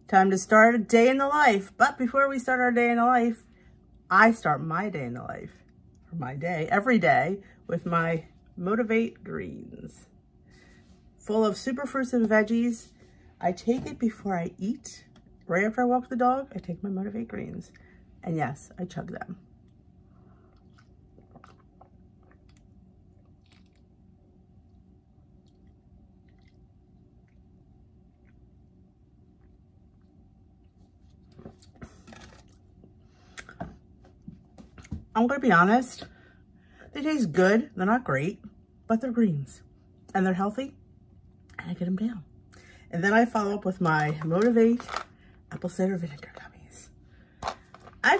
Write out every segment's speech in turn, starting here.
Time to start a day in the life. But before we start our day in the life, I start my day in the life, or my day, every day, with my Motivate greens. Full of super fruits and veggies. I take it before I eat. Right after I walk the dog, I take my Motivate greens. And yes, I chug them. I'm going to be honest, they taste good. They're not great, but they're greens and they're healthy and I get them down. And then I follow up with my Motivate apple cider vinegar gummies. I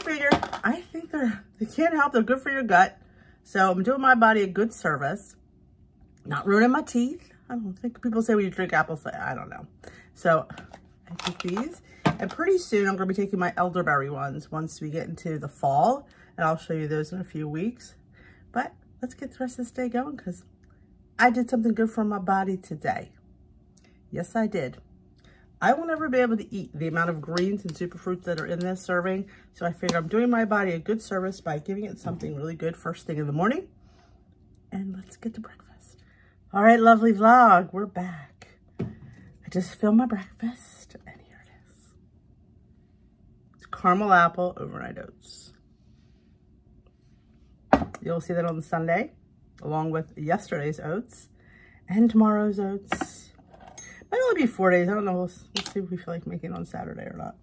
think they can't help. They're good for your gut. So I'm doing my body a good service, not ruining my teeth. I don't think people say when you drink apple cider, I don't know. So I take these and pretty soon I'm going to be taking my elderberry ones once we get into the fall. And I'll show you those in a few weeks. But let's get the rest of this day going because I did something good for my body today. Yes, I did. I will never be able to eat the amount of greens and superfruits that are in this serving. So I figure I'm doing my body a good service by giving it something really good first thing in the morning. And let's get to breakfast. All right, lovely vlog. We're back. I just filmed my breakfast and here it is. It's caramel apple overnight oats. You'll see that on Sunday, along with yesterday's oats and tomorrow's oats. Might only be 4 days. I don't know. We'll see if we feel like making it on Saturday or not.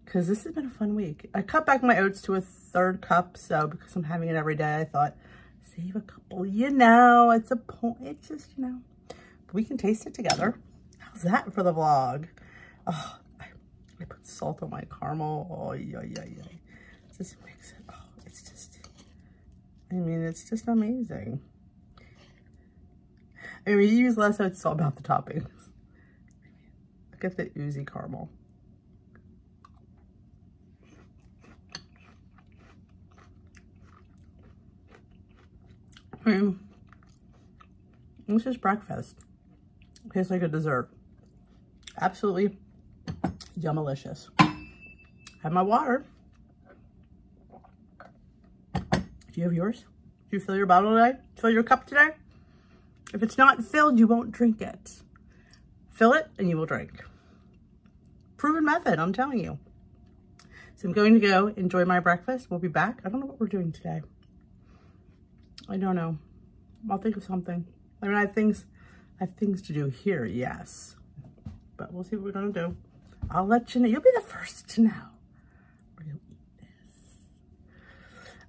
Because this has been a fun week. I cut back my oats to a 1/3 cup. So because I'm having it every day, I thought, save a couple. You know, it's a point. It's just, you know. But we can taste it together. How's that for the vlog? Oh, I put salt on my caramel. Oh, yeah. Just mix it. Oh, it's just... I mean, it's just amazing. I mean, you use less, so it's all about the toppings. Look at the oozy caramel. I mean, this is breakfast. Tastes like a dessert. Absolutely yummalicious. Have my water. Do you have yours? Do you fill your bottle today? Fill your cup today? If it's not filled, you won't drink it. Fill it and you will drink. Proven method, I'm telling you. So I'm going to go enjoy my breakfast. We'll be back. I don't know what we're doing today. I don't know. I'll think of something. I mean, I have things to do here, yes. But we'll see what we're gonna do. I'll let you know. You'll be the first to know.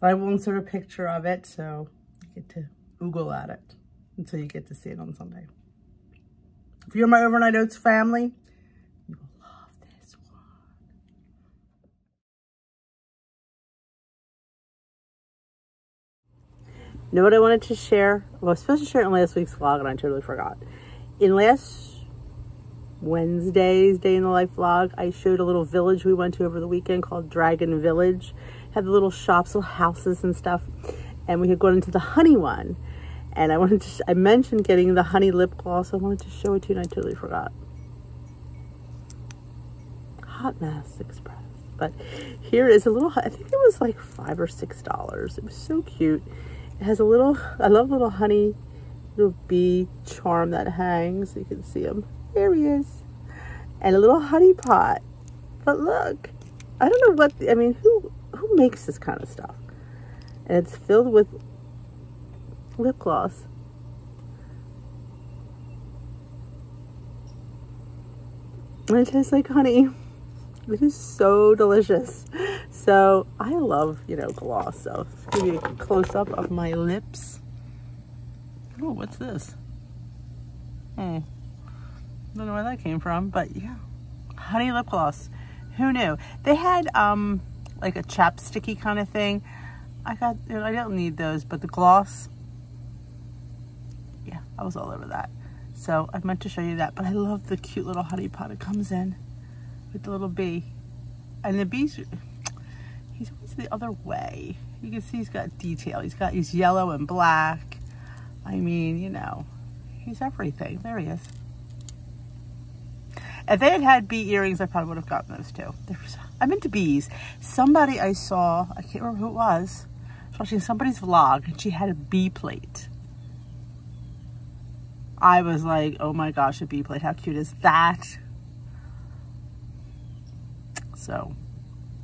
I will insert a picture of it, so you get to Google at it until you get to see it on Sunday. If you're my Overnight Oats family, you will love this one. You know what I wanted to share? Well, I was supposed to share it in last week's vlog, and I totally forgot. In last Wednesday's Day in the Life vlog, I showed a little village we went to over the weekend called Dragon Village. Had the little shops, little houses and stuff, and we had gone into the honey one, and I mentioned getting the honey lip gloss. I wanted to show it to you and I totally forgot. Hot Mess Express. But here is a little, I think it was like $5 or $6. It was so cute. It has a little, I love little honey, little bee charm that hangs. You can see him. There he is. And a little honey pot. But look, I don't know what, I mean, who makes this kind of stuff? And it's filled with lip gloss. And it tastes like honey. It is so delicious. So I love, you know, gloss. So let's give you a close-up of my lips. Oh, what's this? Don't know where that came from, but yeah. Honey lip gloss. Who knew? They had like a chapsticky kind of thing. I don't need those, but the gloss, yeah, I was all over that. So I meant to show you that, but I love the cute little honey pot it comes in with the little bee. And the bees, he's always the other way. You can see he's got detail. He's yellow and black. I mean, you know, he's everything. There he is. If they had had bee earrings, I probably would have gotten those too. I'm into bees. Somebody I saw, I can't remember who it was, watching somebody's vlog, and she had a bee plate. I was like, oh my gosh, a bee plate. How cute is that? So,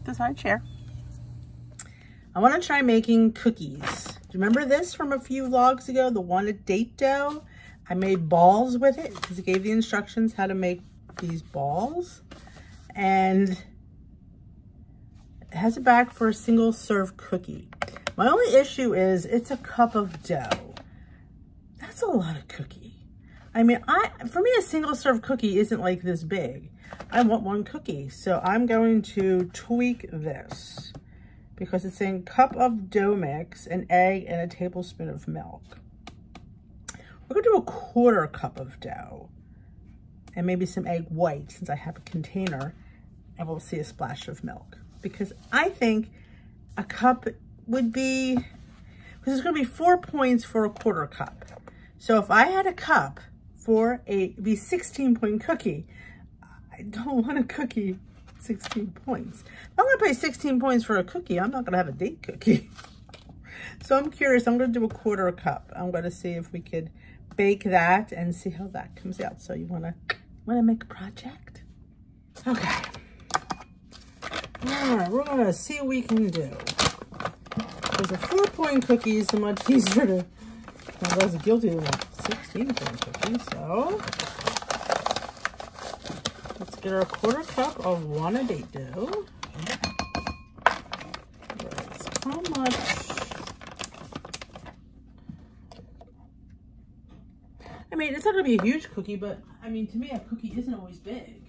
decided to share. I want to try making cookies. Do you remember this from a few vlogs ago? The one at date dough? I made balls with it because it gave the instructions how to make these balls. And it has a bag for a single serve cookie. My only issue is it's a cup of dough. That's a lot of cookie. I mean, for me, a single serve cookie isn't like this big. I want one cookie. So I'm going to tweak this because it's saying cup of dough mix, an egg, and a tablespoon of milk. We're gonna do a 1/4 cup of dough and maybe some egg white since I have a container, and we'll see a splash of milk because I think a cup would be, because it's gonna be 4 points for a 1/4 cup. So if I had a cup for it'd be 16-point cookie, I don't want a cookie 16 points. If I'm gonna pay 16 points for a cookie, I'm not gonna have a date cookie. So I'm curious, I'm gonna do a 1/4 cup. I'm gonna see if we could bake that and see how that comes out. So you wanna make a project? Okay. All right, we're gonna see what we can do. Because a 4-point cookie is so much easier to, I was guilty of a 16-point cookie, so let's get our 1/4 cup of wanna date dough. Right, so how much? I mean, it's not gonna be a huge cookie, but I mean, to me, a cookie isn't always big.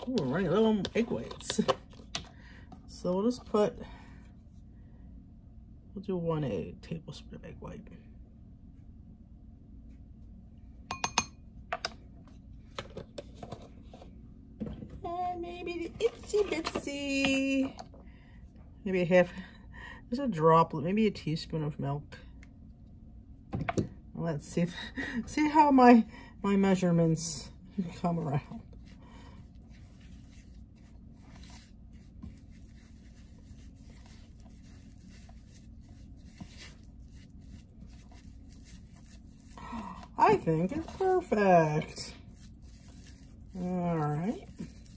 Ooh, we're running low on egg whites. So we'll just we'll do 1 tablespoon of egg white. And maybe the itsy bitsy, maybe a half, there's a droplet, maybe a teaspoon of milk. Let's see how my measurements come around. I think it's perfect. All right.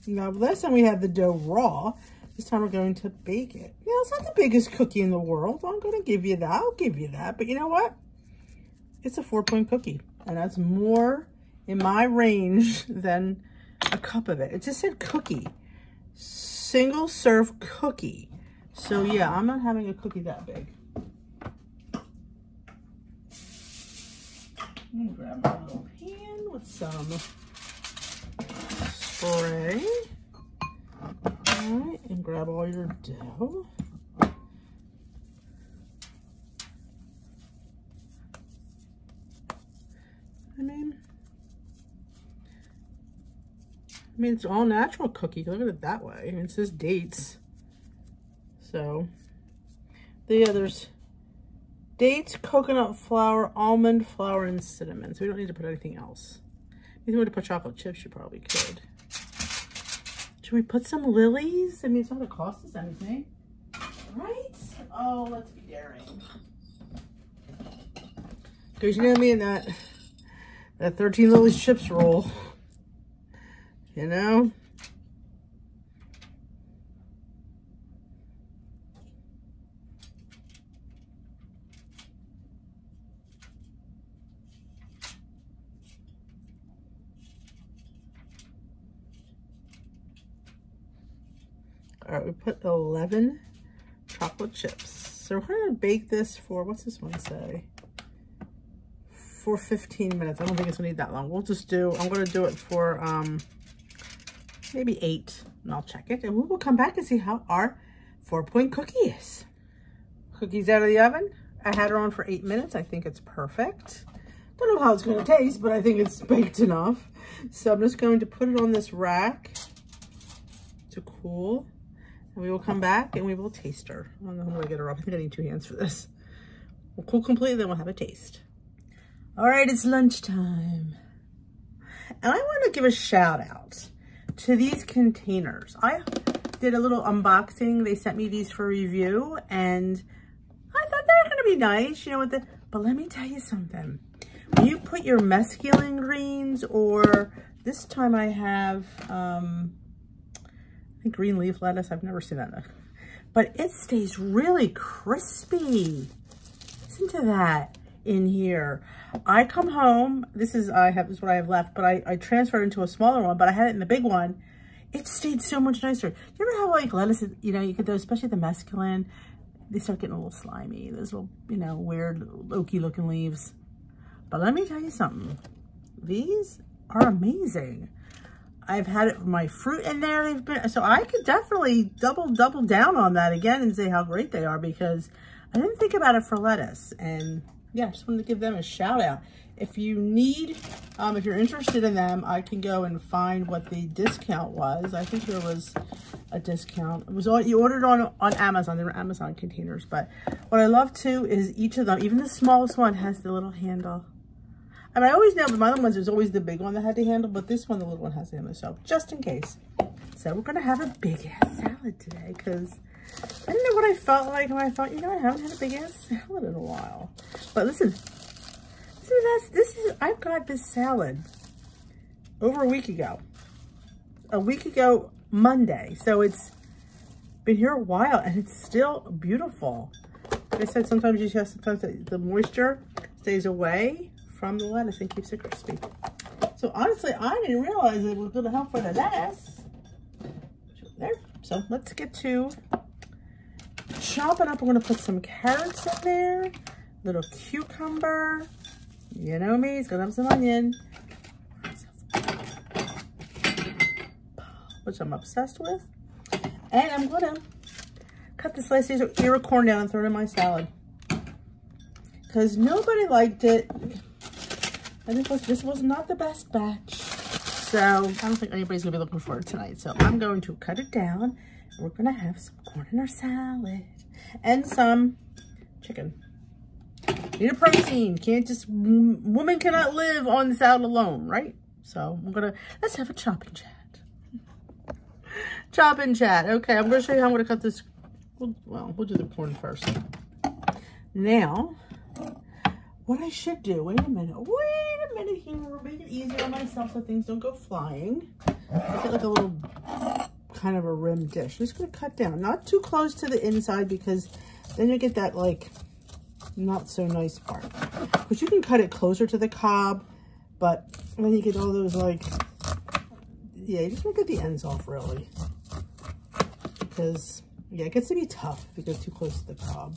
Now, last time we had the dough raw. This time we're going to bake it. Yeah, it's not the biggest cookie in the world. I'm going to give you that. I'll give you that. But you know what? It's a 4-point cookie. And that's more in my range than a cup of it. It just said cookie. Single serve cookie. So yeah, I'm not having a cookie that big. Let me grab my little pan with some spray. All right, and grab all your dough. I mean, it's all natural cookie. Look at it that way. I mean, it says dates. So, there's dates, coconut flour, almond flour, and cinnamon. So we don't need to put anything else. If you want to put chocolate chips, you probably could. Should we put some lilies? I mean, it's not going to cost us anything, right? Oh, let's be daring. Because you know me and that 13 lilies chips roll, you know? All right, we put 11 chocolate chips. So we're going to bake this for, what's this one say? For 15 minutes. I don't think it's going to need that long. We'll just do, I'm going to do it for maybe 8, and I'll check it. And we will come back and see how our 4-point cookie is. Cookie's out of the oven. I had her on for 8 minutes. I think it's perfect. Don't know how it's going to taste, but I think it's baked enough. So I'm just going to put it on this rack to cool. And we will come back and we will taste her. I don't know how to get her up. I think I need 2 hands for this. We'll cool completely, then we'll have a taste. All right, it's lunchtime. And I want to give a shout out to these containers. I did a little unboxing. They sent me these for review and I thought they were going to be nice, you know, but let me tell you something. When you put your mescaline greens, or this time I have, I think green leaf lettuce. I've never seen that. But it stays really crispy. Listen to that in here. I come home, this is what I have left, but I transferred into a smaller one, but I had it in the big one. It stayed so much nicer. You ever have like lettuce, you know, you get those, especially the mescaline, they start getting a little slimy. Those little, you know, weird oaky looking leaves. But let me tell you something. These are amazing. I've had it, my fruit in there. They've been, so I could definitely double down on that again and say how great they are, because I didn't think about it for lettuce. And yeah, just wanted to give them a shout out. If you need, if you're interested in them, I can go and find what the discount was. I think there was a discount. It was you ordered on Amazon. They were Amazon containers. But what I love too is each of them, even the smallest one, has the little handle. I mean, I always know, but my other ones, there's always the big one that had the handle, but this one, the little one has the handle, so just in case. So we're gonna have a big ass salad today, because I didn't know what I felt like, and I thought, you know, I haven't had a big ass salad in a while. But listen, I've got this salad over a week ago. A week ago, Monday. So it's been here a while, and it's still beautiful. Like I said, sometimes you just have, sometimes the moisture stays away from the lettuce and keeps it crispy. So honestly, I didn't realize it was gonna help for the lettuce. There. So let's get to chopping up. We're gonna put some carrots in there, little cucumber. You know me, it's gonna have some onion, which I'm obsessed with. And I'm gonna cut the slices of ear of corn down and throw it in my salad, because nobody liked it. And this was not the best batch. So I don't think anybody's gonna be looking for it tonight. So I'm going to cut it down, and we're gonna have some corn in our salad and some chicken. Need a protein. Can't just, woman cannot live on the salad alone, right? So let's have a chop and chat. Chop and chat. Okay, I'm gonna show you how I'm gonna cut this. Well, we'll do the corn first. Now, what I should do, wait a minute here, we'll make it easier on myself so things don't go flying. I get like a little, kind of a rim dish. I'm just gonna cut down, not too close to the inside, because then you get that like, not so nice part. Because you can cut it closer to the cob, but then you get all those like, yeah, you just want to get the ends off really. Because, yeah, it gets to be tough if you get too close to the cob.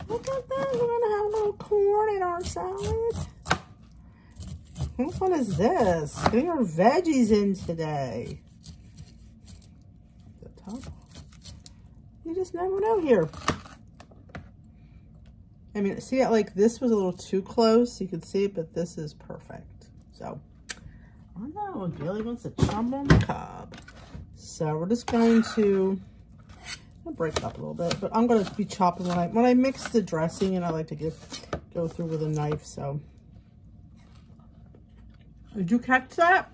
Look at that, we're gonna have a little corn in our salad. How fun is this? Getting our veggies in today. The top. You just never know here. I mean, see, like this was a little too close. You could see it, but this is perfect. So, oh no, Bailey wants to chomp on the cob. So we're just going to, I'll break it up a little bit, but I'm going to be chopping when I mix the dressing, and I like to go through with a knife. So, did you catch that?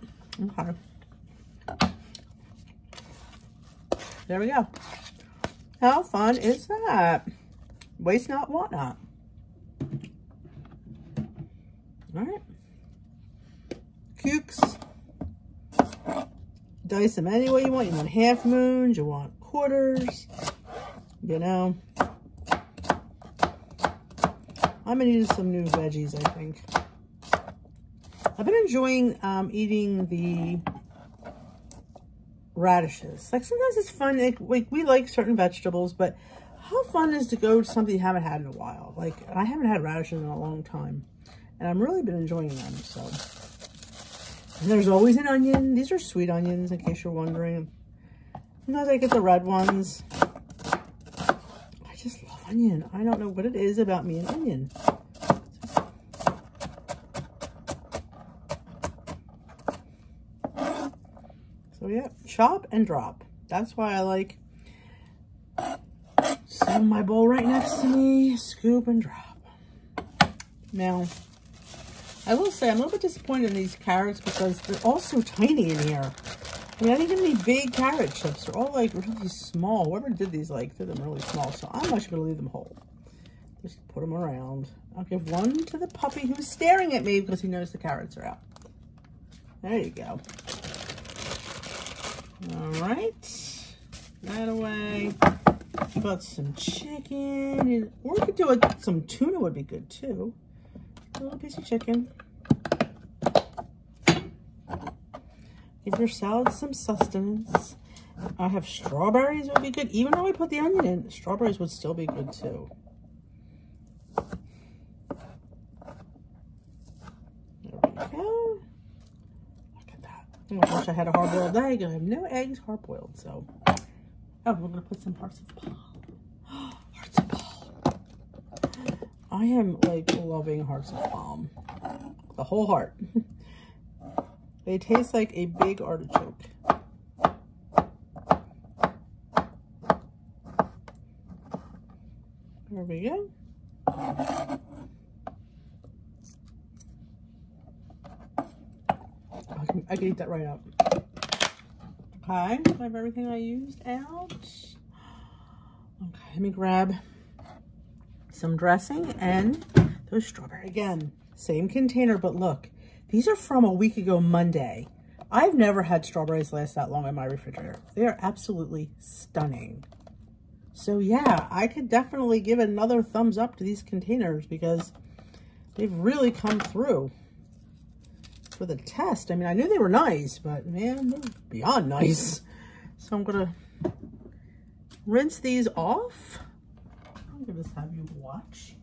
Okay. There we go. How fun is that? Waste not, want not. All right. Cukes. Dice them any way you want. You want half moons, you want quarters, you know. I'm gonna use some new veggies, I think. I've been enjoying eating the radishes. Like sometimes it's fun, like we like certain vegetables, but how fun is to go to something you haven't had in a while? Like, I haven't had radishes in a long time, and I've really been enjoying them, so. And there's always an onion. These are sweet onions, in case you're wondering. Sometimes I get the red ones. I just love onion. I don't know what it is about me and onion. So yeah, chop and drop. That's why I like set my bowl right next to me, scoop and drop. Now, I will say I'm a little bit disappointed in these carrots because they're all so tiny in here. I mean, I didn't get any big carrot chips. They're all like really small. Whoever did these did them really small. So I'm actually going to leave them whole. Just put them around. I'll give one to the puppy who's staring at me because he knows the carrots are out. There you go. All right. That away. Got some chicken. Or we could do some tuna would be good too. A little piece of chicken. Give your salad some sustenance. I have strawberries would be good. Even though I put the onion in, strawberries would still be good too. There we go. Look at that. Oh, I wish I had a hard-boiled egg. I have no eggs hard-boiled, so. Oh, we're gonna put some hearts of palm. Hearts of palm. I am like loving hearts of palm. The whole heart. They taste like a big artichoke. There we go. I can eat that right up. Okay, I have everything I used out. Okay, let me grab some dressing and those strawberries. Again, same container, but look, these are from a week ago Monday. I've never had strawberries last that long in my refrigerator. They are absolutely stunning. So yeah, I could definitely give another thumbs up to these containers because they've really come through for the test. I mean, I knew they were nice, but man, they're beyond nice. So I'm gonna rinse these off. I'm gonna just have you watch.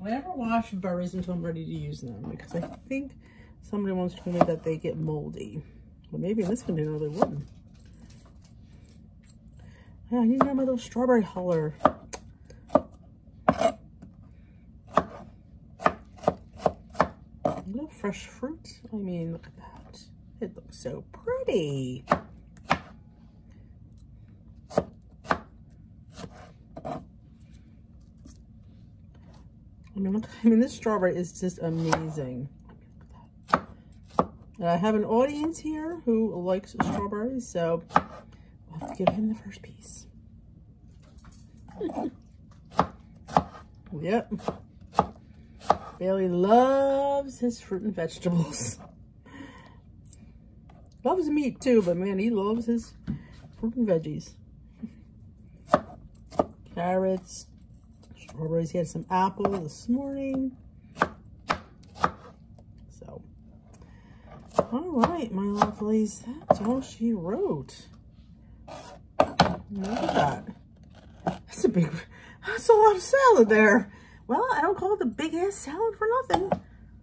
I never wash berries until I'm ready to use them because I think somebody once told me that they get moldy. But maybe in this container they wouldn't. Yeah, I need to get my little strawberry huller. Little fresh fruit. I mean, look at that. It looks so pretty. I mean, this strawberry is just amazing. And I have an audience here who likes strawberries, so I'll have to give him the first piece. Yep. Bailey loves his fruit and vegetables. Loves meat too, but man, he loves his fruit and veggies. Carrots. Strawberries. He had some apple this morning. So, all right, my lovelies, that's all she wrote. Look at that. That's a lot of salad there. Well, I don't call it the big ass salad for nothing,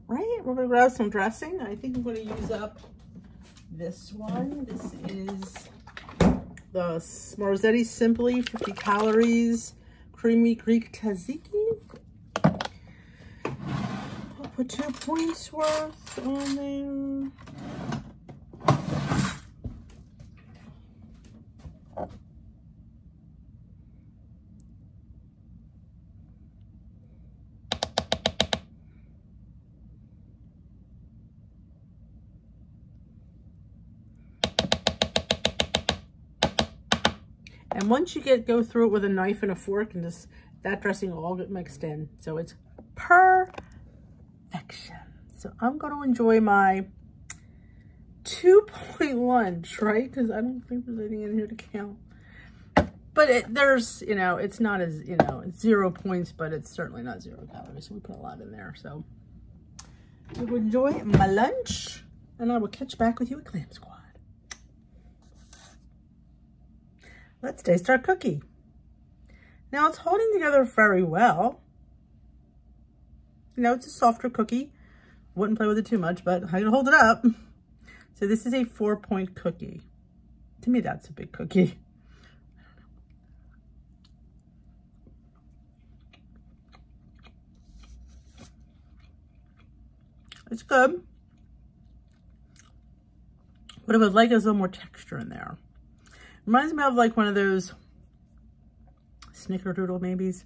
right? We're gonna grab some dressing. I think I'm gonna use up this one. This is the Marzetti Simply 50 calories. Creamy Greek tzatziki. I'll put 2 points worth on there. And once you go through it with a knife and a fork, and just that dressing will all get mixed in. So it's perfection. So I'm going to enjoy my 2-point lunch, right? Because I don't think there's anything in here to count. But there's, you know, it's not as, you know, it's 0 points, but it's certainly not 0 calories. So we put a lot in there. So I will enjoy my lunch, and I will catch back with you at Clam Squad. Let's taste our cookie. Now it's holding together very well. You know, it's a softer cookie. Wouldn't play with it too much, but I can hold it up. So this is a 4-point cookie. To me, that's a big cookie. It's good. What I would like is a little more texture in there. Reminds me of like one of those snickerdoodle maybes.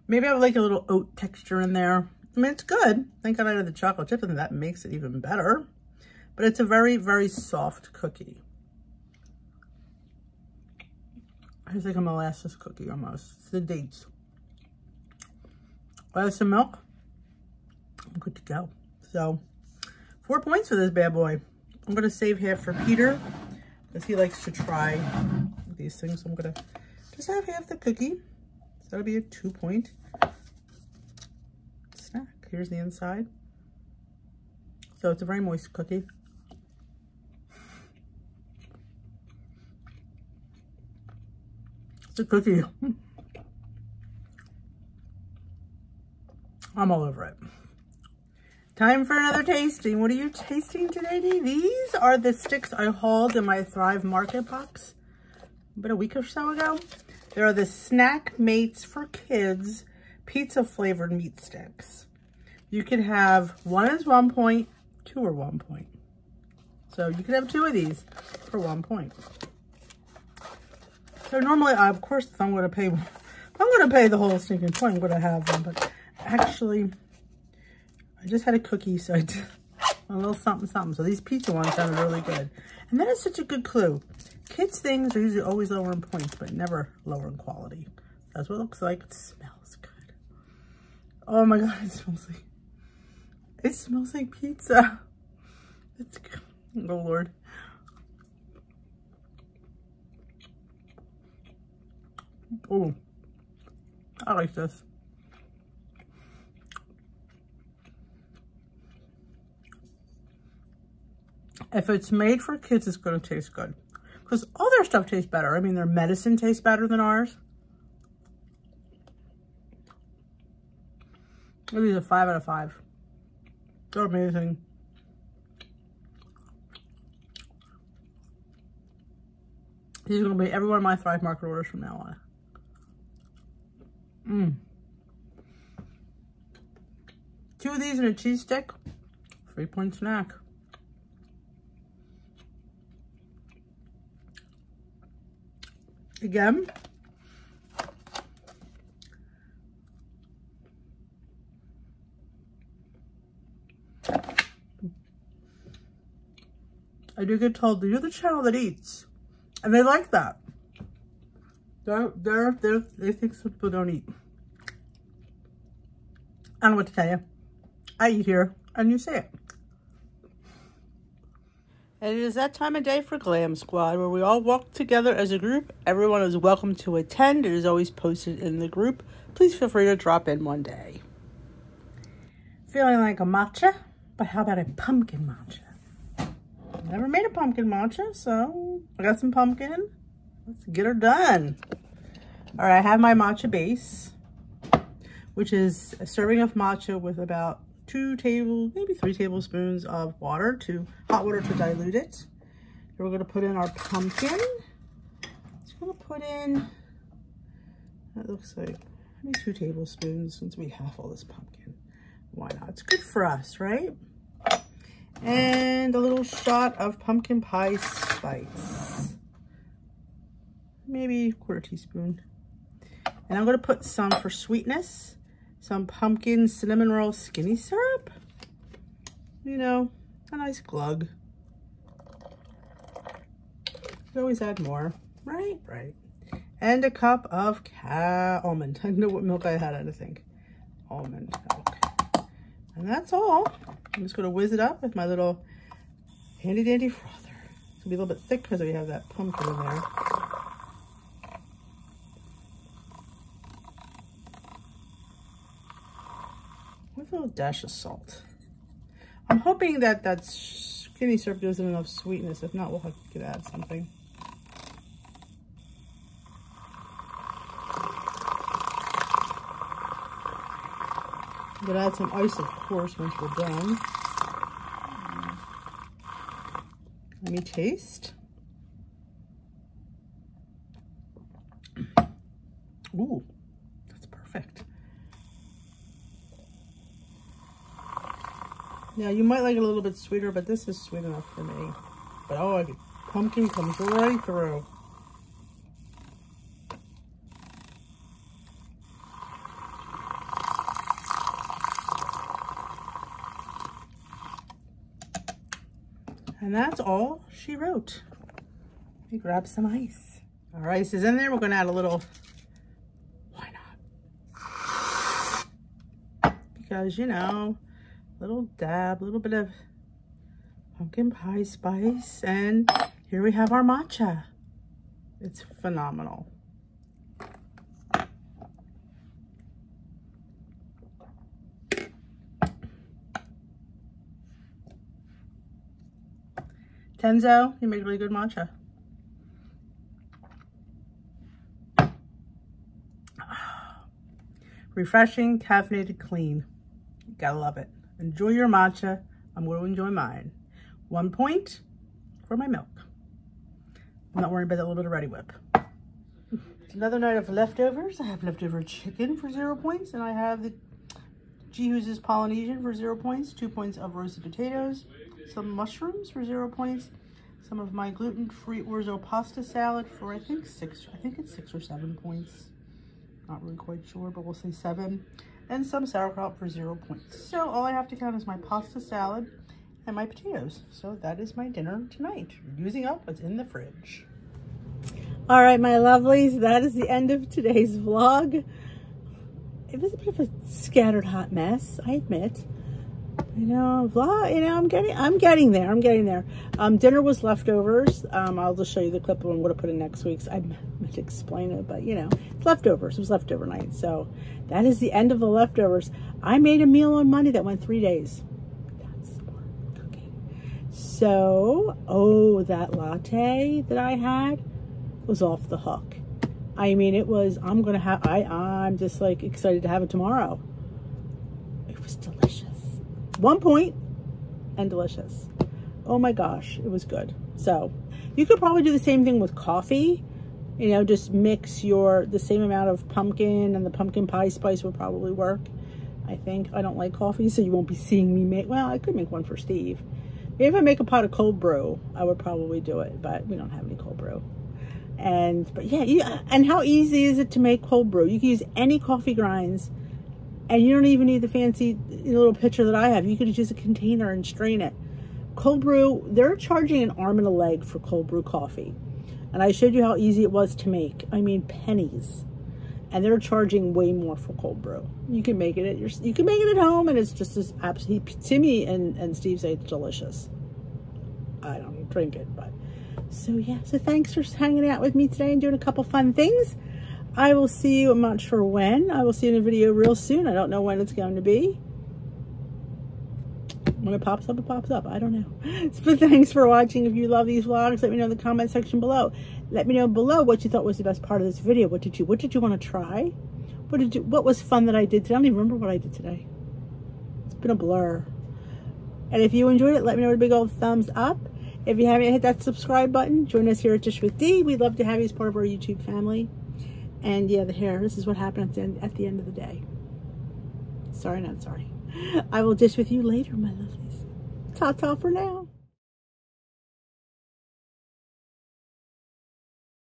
Maybe I would like a little oat texture in there. I mean, it's good. Thank God I added the chocolate chip, and that makes it even better. But it's a very, very soft cookie. It's like a molasses cookie almost. It's the dates. Add some milk. I'm good to go. So, 4 points for this bad boy. I'm going to save half for Peter because he likes to try these things. So I'm going to just have half the cookie. So that'll be a 2-point snack. Here's the inside. So it's a very moist cookie. It's a cookie. I'm all over it. Time for another tasting. What are you tasting today, Dee? These are the sticks I hauled in my Thrive Market box about a week or so ago. There are the Snack Mates for Kids pizza flavored meat sticks. You could have one is 1 point, 2 are 1 point. So you could have 2 of these for 1 point. So normally, of course, if I'm going to pay the whole stinking point, I'm going to have them. But actually, I just had a cookie, so I did a little something, something. So these pizza ones sounded really good. And that is such a good clue. Kids' things are usually always lower in points, but never lower in quality. That's what it looks like. It smells good. Oh my God, it smells like pizza. It's good. Oh Lord. Oh, I like this. If it's made for kids, it's going to taste good. Because all their stuff tastes better. I mean, their medicine tastes better than ours. These are 5 out of 5. They're amazing. These are going to be every one of my Thrive Market orders from now on. 2 of these and a cheese stick. 3-point snack. Again, I do get told that you're the channel that eats, and they like that. They think some people don't eat. I don't know what to tell you. I eat here, and you see it. And it is that time of day for Glam Squad, where we all walk together as a group. Everyone is welcome to attend. It is always posted in the group. Please feel free to drop in one day. Feeling like a matcha? But how about a pumpkin matcha? Never made a pumpkin matcha, so I got some pumpkin. Let's get her done. All right, I have my matcha base, which is a serving of matcha with about 2 maybe 3 tablespoons of water hot water to dilute it. Here we're going to put in our pumpkin. Just going to put in, that looks like maybe 2 tablespoons since we have all this pumpkin. Why not? It's good for us, right? And a little shot of pumpkin pie spice. Maybe 1/4 teaspoon. And I'm going to put some for sweetness. Some pumpkin cinnamon roll skinny syrup. You know, a nice glug. You always add more, right? Right. And a cup of almond. I don't know what milk I had, I think. Almond milk. And that's all. I'm just going to whiz it up with my little handy dandy frother. It's going to be a little bit thick because we have that pumpkin in there. With a little dash of salt. I'm hoping that that skinny syrup gives it enough sweetness. If not, we'll have to add something. I'm gonna add some ice, of course, once we're done. Let me taste. Ooh, that's perfect. Now, you might like it a little bit sweeter, but this is sweet enough for me. But oh, pumpkin comes right through. And that's all she wrote. Let me grab some ice. Our ice is in there. We're going to add a little, why not? Because, you know, little dab, a little bit of pumpkin pie spice. And here we have our matcha. It's phenomenal. Tenzo, you make really good matcha. Refreshing, caffeinated, clean. You gotta love it. Enjoy your matcha. I'm going to enjoy mine. 1 point for my milk. I'm not worried about that little bit of Ready Whip. It's another night of leftovers. I have leftover chicken for 0 points, and I have the Jihu's Polynesian for 0 points, 2 points of roasted potatoes, some mushrooms for 0 points, some of my gluten-free orzo pasta salad for I think it's 6 or 7 points. Not really quite sure, but we'll say 7. And some sauerkraut for 0 points. So all I have to count is my pasta salad and my potatoes. So that is my dinner tonight. Using up what's in the fridge. All right, my lovelies, that is the end of today's vlog. It was a bit of a scattered hot mess, I admit. You know, I'm getting there. Dinner was leftovers. I'll just show you the clip of what I put in next week's. I meant to explain it, but you know, it's leftovers. It was leftover night. So that is the end of the leftovers. I made a meal on Monday that went 3 days. That's smart cooking. So, oh, that latte that I had was off the hook. I mean, it was, I'm just like excited to have it tomorrow. It was delicious. 1 point and delicious. Oh my gosh, it was good. So you could probably do the same thing with coffee. You know, just mix the same amount of pumpkin, and the pumpkin pie spice would probably work. I think. I don't like coffee, so you won't be seeing me make, well, I could make one for Steve. Maybe if I make a pot of cold brew, I would probably do it, but we don't have any cold brew. But yeah, and how easy is it to make cold brew? You can use any coffee grinds. And you don't even need the fancy little pitcher that I have. You could just use a container and strain it. Cold brew, they're charging an arm and a leg for cold brew coffee. And I showed you how easy it was to make. I mean, pennies. And they're charging way more for cold brew. You can make it at home, and it's just as absolutely. Timmy and Steve say it's delicious. I don't even drink it, but so yeah. So thanks for hanging out with me today and doing a couple fun things. I will see you, I'm not sure when. I will see you in a video real soon. I don't know when it's going to be. When it pops up, it pops up. I don't know. But thanks for watching. If you love these vlogs, let me know in the comment section below. Let me know below what you thought was the best part of this video. What did you want to try? What was fun that I did today? I don't even remember what I did today. It's been a blur. And if you enjoyed it, let me know with a big old thumbs up. If you haven't yet, hit that subscribe button. Join us here at Dish with D. We'd love to have you as part of our YouTube family. And yeah, the hair. This is what happened at the end of the day. Sorry, not sorry. I will dish with you later, my lovelies. Ta-ta for now.